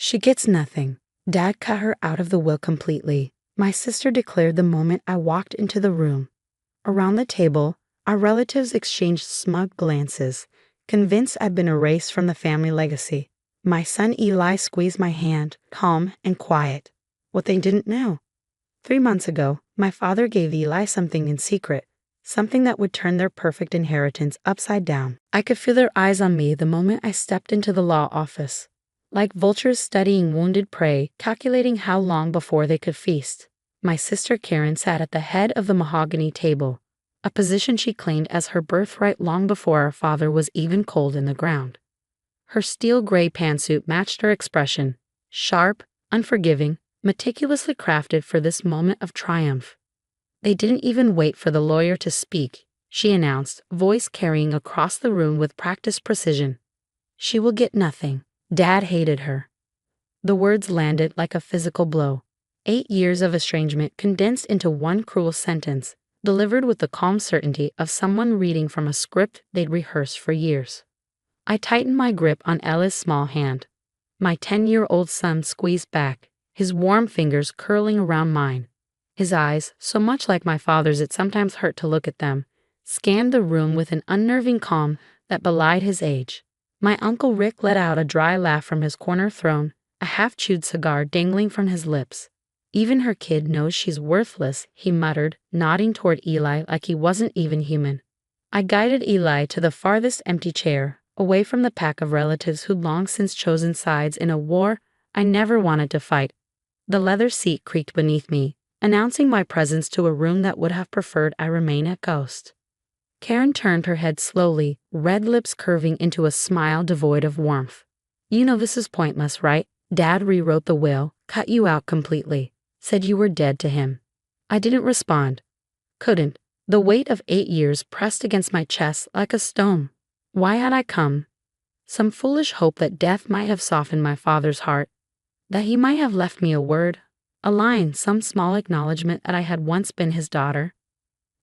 She gets nothing. Dad cut her out of the will completely, my sister declared the moment I walked into the room. Around the table, our relatives exchanged smug glances, convinced I'd been erased from the family legacy. My son Eli squeezed my hand, calm and quiet. What they didn't know. 3 months ago, my father gave Eli something in secret, something that would turn their perfect inheritance upside down. I could feel their eyes on me the moment I stepped into the law office. Like vultures studying wounded prey, calculating how long before they could feast. My sister Karen sat at the head of the mahogany table, a position she claimed as her birthright long before our father was even cold in the ground. Her steel gray pantsuit matched her expression, sharp, unforgiving, meticulously crafted for this moment of triumph. They didn't even wait for the lawyer to speak, she announced, voice carrying across the room with practiced precision. She will get nothing. Dad hated her. The words landed like a physical blow. 8 years of estrangement condensed into one cruel sentence, delivered with the calm certainty of someone reading from a script they'd rehearsed for years. I tightened my grip on Ella's small hand. My 10-year-old son squeezed back, his warm fingers curling around mine. His eyes, so much like my father's it sometimes hurt to look at them, scanned the room with an unnerving calm that belied his age. My Uncle Rick let out a dry laugh from his corner throne, a half-chewed cigar dangling from his lips. Even her kid knows she's worthless, he muttered, nodding toward Eli like he wasn't even human. I guided Eli to the farthest empty chair, away from the pack of relatives who'd long since chosen sides in a war I never wanted to fight. The leather seat creaked beneath me, announcing my presence to a room that would have preferred I remain a ghost. Karen turned her head slowly, red lips curving into a smile devoid of warmth. You know this is pointless, right? Dad rewrote the will, cut you out completely, said you were dead to him. I didn't respond. Couldn't. The weight of 8 years pressed against my chest like a stone. Why had I come? Some foolish hope that death might have softened my father's heart, that he might have left me a word, a line, some small acknowledgement that I had once been his daughter.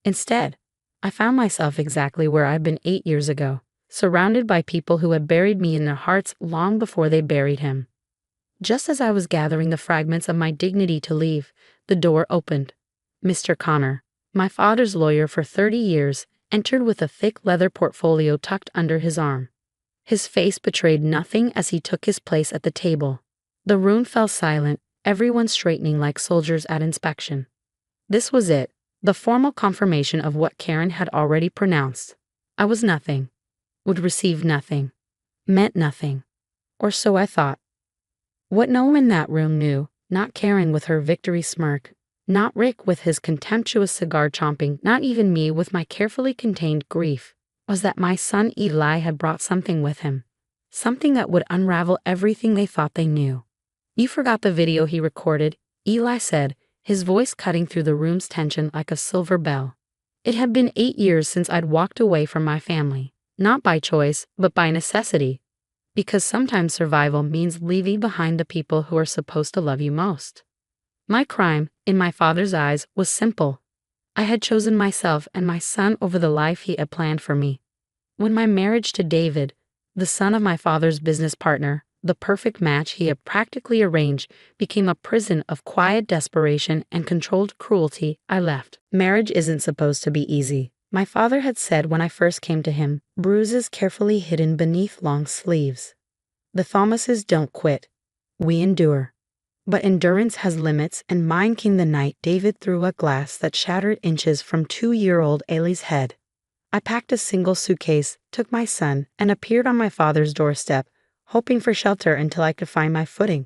Instead, I found myself exactly where I'd been 8 years ago, surrounded by people who had buried me in their hearts long before they buried him. Just as I was gathering the fragments of my dignity to leave, the door opened. Mr. Connor, my father's lawyer for 30 years, entered with a thick leather portfolio tucked under his arm. His face betrayed nothing as he took his place at the table. The room fell silent, everyone straightening like soldiers at inspection. This was it, the formal confirmation of what Karen had already pronounced. I was nothing, would receive nothing, meant nothing, or so I thought. What no one in that room knew, not Karen with her victory smirk, not Rick with his contemptuous cigar chomping, not even me with my carefully contained grief, was that my son Eli had brought something with him. Something that would unravel everything they thought they knew. You forgot the video he recorded, Eli said, his voice cutting through the room's tension like a silver bell. It had been 8 years since I'd walked away from my family, not by choice, but by necessity. Because sometimes survival means leaving behind the people who are supposed to love you most. My crime, in my father's eyes, was simple. I had chosen myself and my son over the life he had planned for me. When my marriage to David, the son of my father's business partner, the perfect match he had practically arranged, became a prison of quiet desperation and controlled cruelty, I left. Marriage isn't supposed to be easy. My father had said when I first came to him, bruises carefully hidden beneath long sleeves. The Thomases don't quit. We endure. But endurance has limits, and mine came the night David threw a glass that shattered inches from 2-year-old Ailey's head. I packed a single suitcase, took my son, and appeared on my father's doorstep, hoping for shelter until I could find my footing.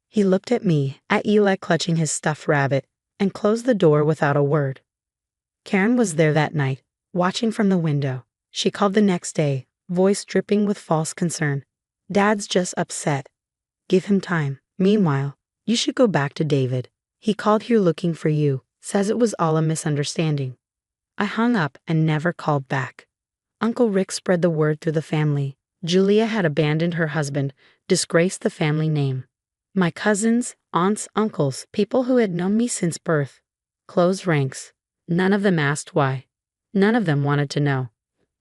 He looked at me, at Eli clutching his stuffed rabbit, and closed the door without a word. Karen was there that night, watching from the window. She called the next day, voice dripping with false concern. Dad's just upset. Give him time. Meanwhile, you should go back to David. He called here looking for you, says it was all a misunderstanding. I hung up and never called back. Uncle Rick spread the word through the family. Julia had abandoned her husband, disgraced the family name. My cousins, aunts, uncles, people who had known me since birth, closed ranks. None of them asked why. None of them wanted to know.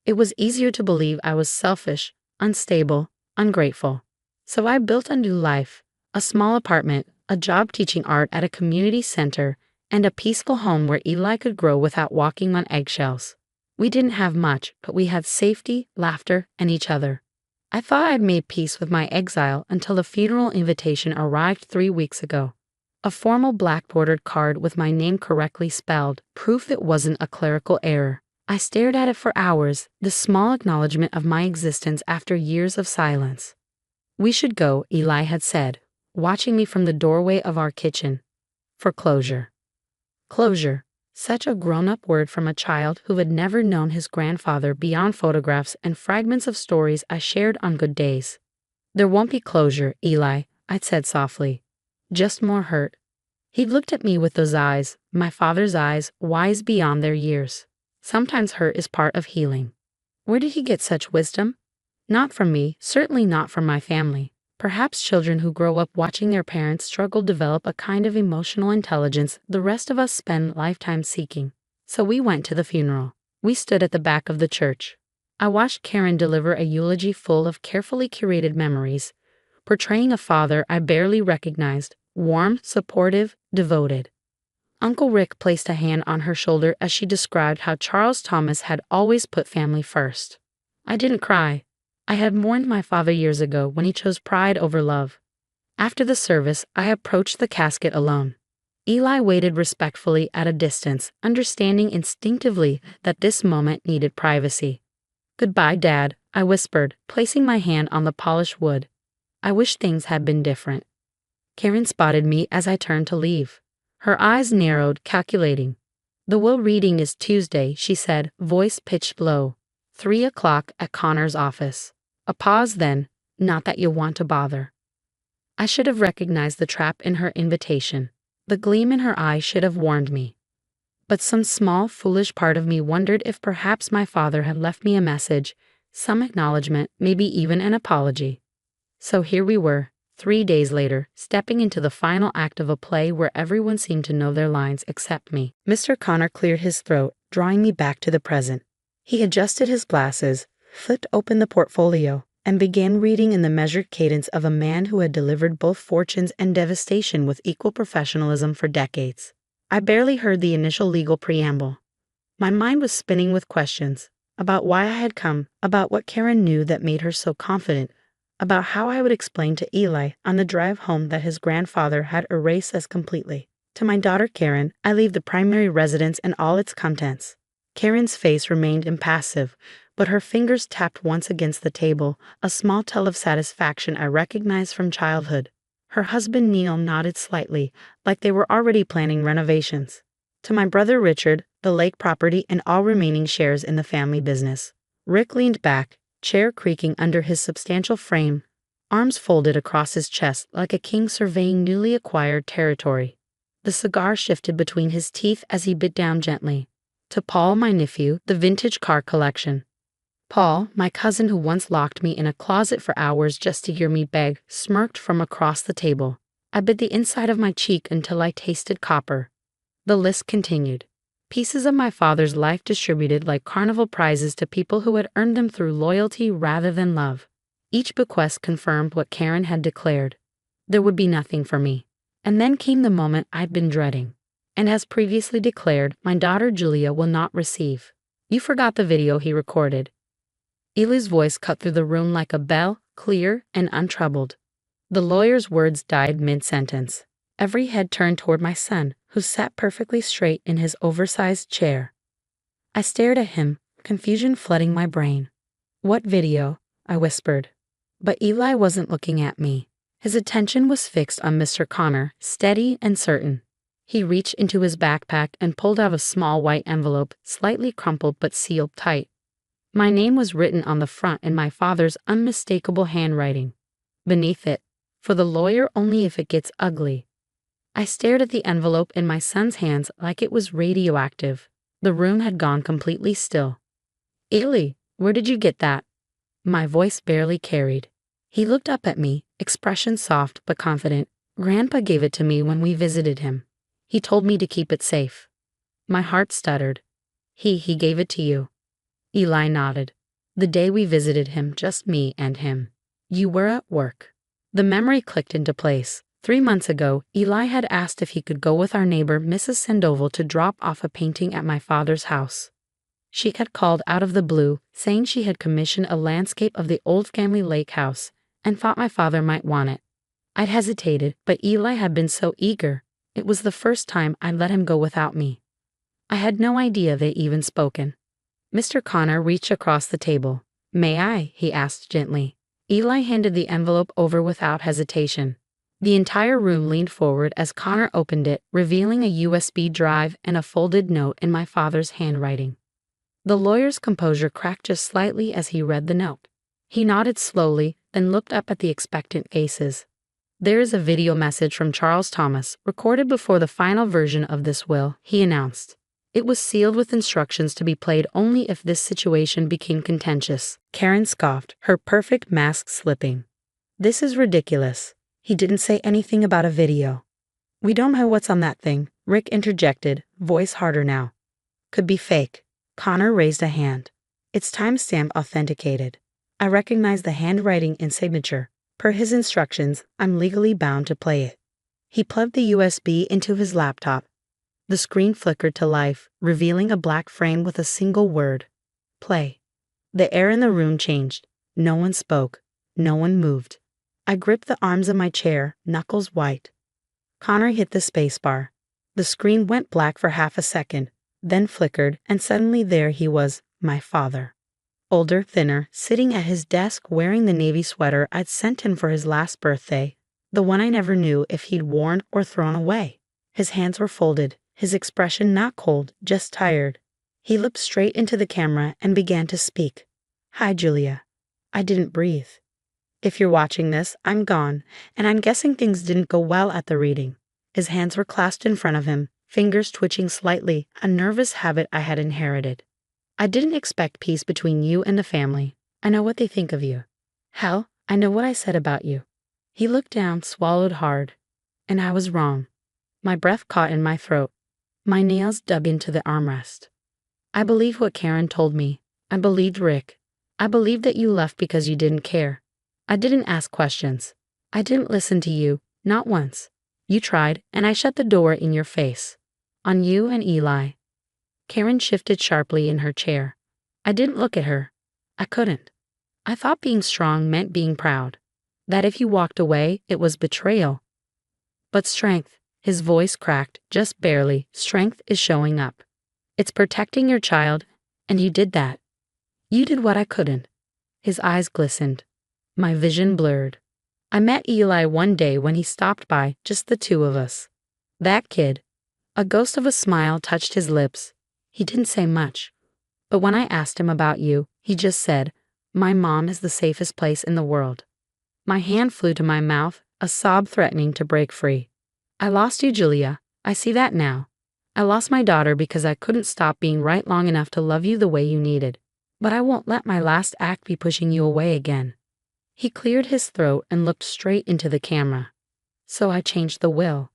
It was easier to believe I was selfish, unstable, ungrateful. So I built a new life, A small apartment, a job teaching art at a community center, and a peaceful home where Eli could grow without walking on eggshells. We didn't have much, but we had safety, laughter, and each other. I thought I'd made peace with my exile until the funeral invitation arrived 3 weeks ago. A formal black-bordered card with my name correctly spelled, proof it wasn't a clerical error. I stared at it for hours, the small acknowledgement of my existence after years of silence. "We should go," Eli had said, watching me from the doorway of our kitchen. "For closure." Closure. Such a grown-up word from a child who had never known his grandfather beyond photographs and fragments of stories I shared on good days. "There won't be closure, Eli," I'd said softly. "Just more hurt." He looked at me with those eyes, my father's eyes, wise beyond their years. Sometimes hurt is part of healing. Where did he get such wisdom? Not from me, certainly not from my family. Perhaps children who grow up watching their parents struggle develop a kind of emotional intelligence the rest of us spend lifetimes seeking. So we went to the funeral. We stood at the back of the church. I watched Karen deliver a eulogy full of carefully curated memories, portraying a father I barely recognized, warm, supportive, devoted. Uncle Rick placed a hand on her shoulder as she described how Charles Thomas had always put family first. I didn't cry. I had mourned my father years ago when he chose pride over love. After the service, I approached the casket alone. Eli waited respectfully at a distance, understanding instinctively that this moment needed privacy. "Goodbye, Dad," I whispered, placing my hand on the polished wood. "I wish things had been different." Karen spotted me as I turned to leave. Her eyes narrowed, calculating. "The will reading is Tuesday," she said, voice pitched low. 3 o'clock at Connor's office. A pause then, "Not that you want to bother." I should have recognized the trap in her invitation. The gleam in her eye should have warned me. But some small, foolish part of me wondered if perhaps my father had left me a message, some acknowledgement, maybe even an apology. So here we were, 3 days later, stepping into the final act of a play where everyone seemed to know their lines except me. Mr. Connor cleared his throat, drawing me back to the present. He adjusted his glasses, flipped open the portfolio, and began reading in the measured cadence of a man who had delivered both fortunes and devastation with equal professionalism for decades. I barely heard the initial legal preamble. My mind was spinning with questions about why I had come, about what Karen knew that made her so confident, about how I would explain to Eli on the drive home that his grandfather had erased us completely. To my daughter Karen, I leave the primary residence and all its contents. Karen's face remained impassive, but her fingers tapped once against the table, a small tell of satisfaction I recognized from childhood. Her husband Neil nodded slightly, like they were already planning renovations. To my brother Richard, the lake property and all remaining shares in the family business. Rick leaned back, chair creaking under his substantial frame, arms folded across his chest like a king surveying newly acquired territory. The cigar shifted between his teeth as he bit down gently. To Paul, my nephew, the vintage car collection. Paul, my cousin who once locked me in a closet for hours just to hear me beg, smirked from across the table. I bit the inside of my cheek until I tasted copper. The list continued. Pieces of my father's life distributed like carnival prizes to people who had earned them through loyalty rather than love. Each bequest confirmed what Karen had declared. There would be nothing for me. And then came the moment I'd been dreading. And as previously declared, my daughter Julia will not receive. "You forgot the video he recorded." Eli's voice cut through the room like a bell, clear and untroubled. The lawyer's words died mid-sentence. Every head turned toward my son, who sat perfectly straight in his oversized chair. I stared at him, confusion flooding my brain. "What video?" I whispered. But Eli wasn't looking at me. His attention was fixed on Mr. Connor, steady and certain. He reached into his backpack and pulled out a small white envelope, slightly crumpled but sealed tight. My name was written on the front in my father's unmistakable handwriting. Beneath it, "For the lawyer only if it gets ugly." I stared at the envelope in my son's hands like it was radioactive. The room had gone completely still. "Eli, where did you get that?" My voice barely carried. He looked up at me, expression soft but confident. "Grandpa gave it to me when we visited him. He told me to keep it safe." My heart stuttered. He gave it to you." Eli nodded. "The day we visited him, just me and him. You were at work." The memory clicked into place. 3 months ago, Eli had asked if he could go with our neighbor Mrs. Sandoval to drop off a painting at my father's house. She had called out of the blue, saying she had commissioned a landscape of the old family lake house, and thought my father might want it. I'd hesitated, but Eli had been so eager. It was the first time I'd let him go without me. I had no idea they'd even spoken. Mr. Connor reached across the table. "May I?" he asked gently. Eli handed the envelope over without hesitation. The entire room leaned forward as Connor opened it, revealing a USB drive and a folded note in my father's handwriting. The lawyer's composure cracked just slightly as he read the note. He nodded slowly, then looked up at the expectant faces. "There is a video message from Charles Thomas, recorded before the final version of this will," he announced. It was sealed with instructions to be played only if this situation became contentious. Karen scoffed, her perfect mask slipping. "This is ridiculous. He didn't say anything about a video." "We don't know what's on that thing," Rick interjected, voice harder now. "Could be fake." Connor raised a hand. "It's timestamp authenticated. I recognize the handwriting and signature. Per his instructions, I'm legally bound to play it." He plugged the USB into his laptop. The screen flickered to life, revealing a black frame with a single word: play. The air in the room changed. No one spoke. No one moved. I gripped the arms of my chair, knuckles white. Connor hit the spacebar. The screen went black for half a second, then flickered, and suddenly there he was, my father. Older, thinner, sitting at his desk wearing the navy sweater I'd sent him for his last birthday, the one I never knew if he'd worn or thrown away. His hands were folded, his expression not cold, just tired. He looked straight into the camera and began to speak. "Hi, Julia." I didn't breathe. "If you're watching this, I'm gone, and I'm guessing things didn't go well at the reading." His hands were clasped in front of him, fingers twitching slightly, a nervous habit I had inherited. "I didn't expect peace between you and the family. I know what they think of you. Hell, I know what I said about you." He looked down, swallowed hard. And I was wrong. My breath caught in my throat. My nails dug into the armrest. "I believed what Karen told me. I believed Rick. I believed that you left because you didn't care. I didn't ask questions. I didn't listen to you, not once. You tried, and I shut the door in your face. On you and Eli." Karen shifted sharply in her chair. I didn't look at her. I couldn't. I thought being strong meant being proud. That if you walked away, it was betrayal. But strength, his voice cracked, just barely, strength is showing up. It's protecting your child, and you did that. You did what I couldn't. His eyes glistened. My vision blurred. I met Eli one day when he stopped by, just the two of us. That kid. A ghost of a smile touched his lips. He didn't say much. But when I asked him about you, he just said, "My mom is the safest place in the world." My hand flew to my mouth, a sob threatening to break free. "I lost you, Julia. I see that now. I lost my daughter because I couldn't stop being right long enough to love you the way you needed. But I won't let my last act be pushing you away again." He cleared his throat and looked straight into the camera. "So I changed the will."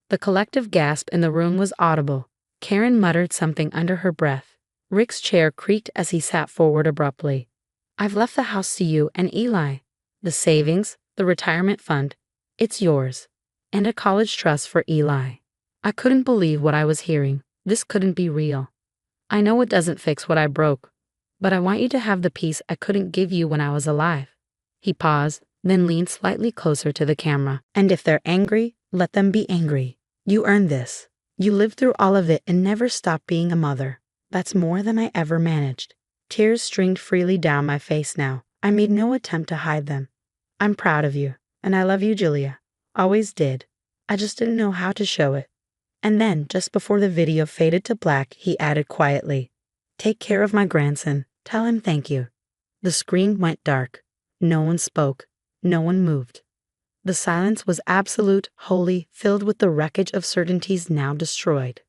The collective gasp in the room was audible. Karen muttered something under her breath. Rick's chair creaked as he sat forward abruptly. "I've left the house to you and Eli. The savings, the retirement fund, it's yours. And a college trust for Eli." I couldn't believe what I was hearing. This couldn't be real. "I know it doesn't fix what I broke, but I want you to have the peace I couldn't give you when I was alive." He paused, then leaned slightly closer to the camera. "And if they're angry, let them be angry. You earned this. You lived through all of it and never stopped being a mother. That's more than I ever managed." Tears streamed freely down my face now. I made no attempt to hide them. "I'm proud of you, and I love you, Julia. Always did. I just didn't know how to show it." And then, just before the video faded to black, he added quietly, "Take care of my grandson. Tell him thank you." The screen went dark. No one spoke. No one moved. The silence was absolute, holy, filled with the wreckage of certainties now destroyed.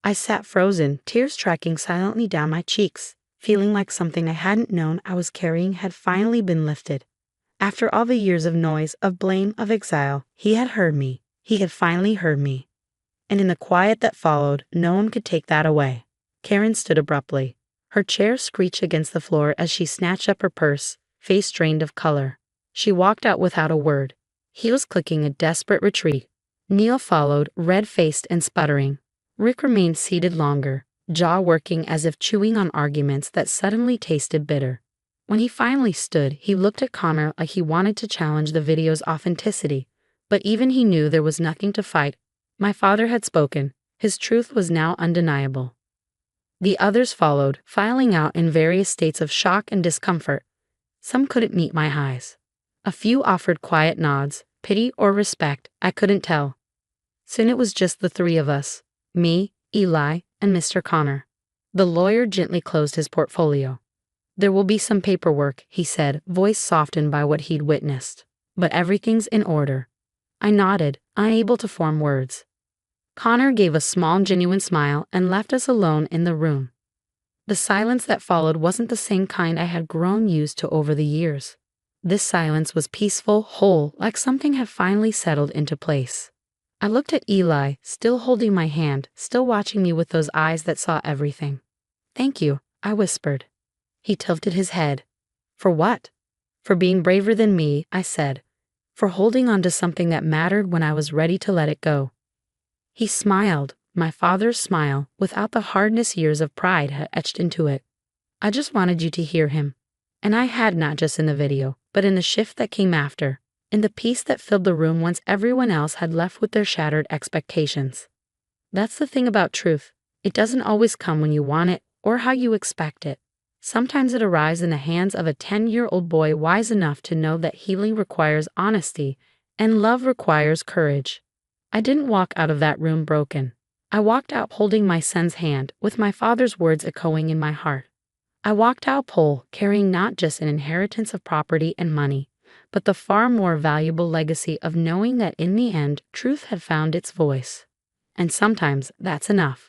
I sat frozen, tears tracking silently down my cheeks, feeling like something I hadn't known I was carrying had finally been lifted. After all the years of noise, of blame, of exile, he had heard me. He had finally heard me. And in the quiet that followed, no one could take that away. Karen stood abruptly. Her chair screeched against the floor as she snatched up her purse, face drained of color. She walked out without a word. He was clicking a desperate retreat. Neil followed, red-faced and sputtering. Rick remained seated longer, jaw working as if chewing on arguments that suddenly tasted bitter. When he finally stood, he looked at Connor like he wanted to challenge the video's authenticity. But even he knew there was nothing to fight. My father had spoken. His truth was now undeniable. The others followed, filing out in various states of shock and discomfort. Some couldn't meet my eyes. A few offered quiet nods, pity or respect, I couldn't tell. Soon it was just the three of us, me, Eli, and Mr. Connor. The lawyer gently closed his portfolio. There will be some paperwork, he said, voice softened by what he'd witnessed. But everything's in order. I nodded, unable to form words. Connor gave a small, genuine smile and left us alone in the room. The silence that followed wasn't the same kind I had grown used to over the years. This silence was peaceful, whole, like something had finally settled into place. I looked at Eli, still holding my hand, still watching me with those eyes that saw everything. "Thank you," I whispered. He tilted his head. "For what?" "For being braver than me," I said. "For holding on to something that mattered when I was ready to let it go." He smiled, my father's smile, without the hardness years of pride had etched into it. "I just wanted you to hear him." And I had, not just in the video, but in the shift that came after, in the peace that filled the room once everyone else had left with their shattered expectations. That's the thing about truth. It doesn't always come when you want it or how you expect it. Sometimes it arrives in the hands of a 10-year-old boy wise enough to know that healing requires honesty and love requires courage. I didn't walk out of that room broken. I walked out holding my son's hand, with my father's words echoing in my heart. I walked out whole, carrying not just an inheritance of property and money, but the far more valuable legacy of knowing that in the end, truth had found its voice. And sometimes that's enough.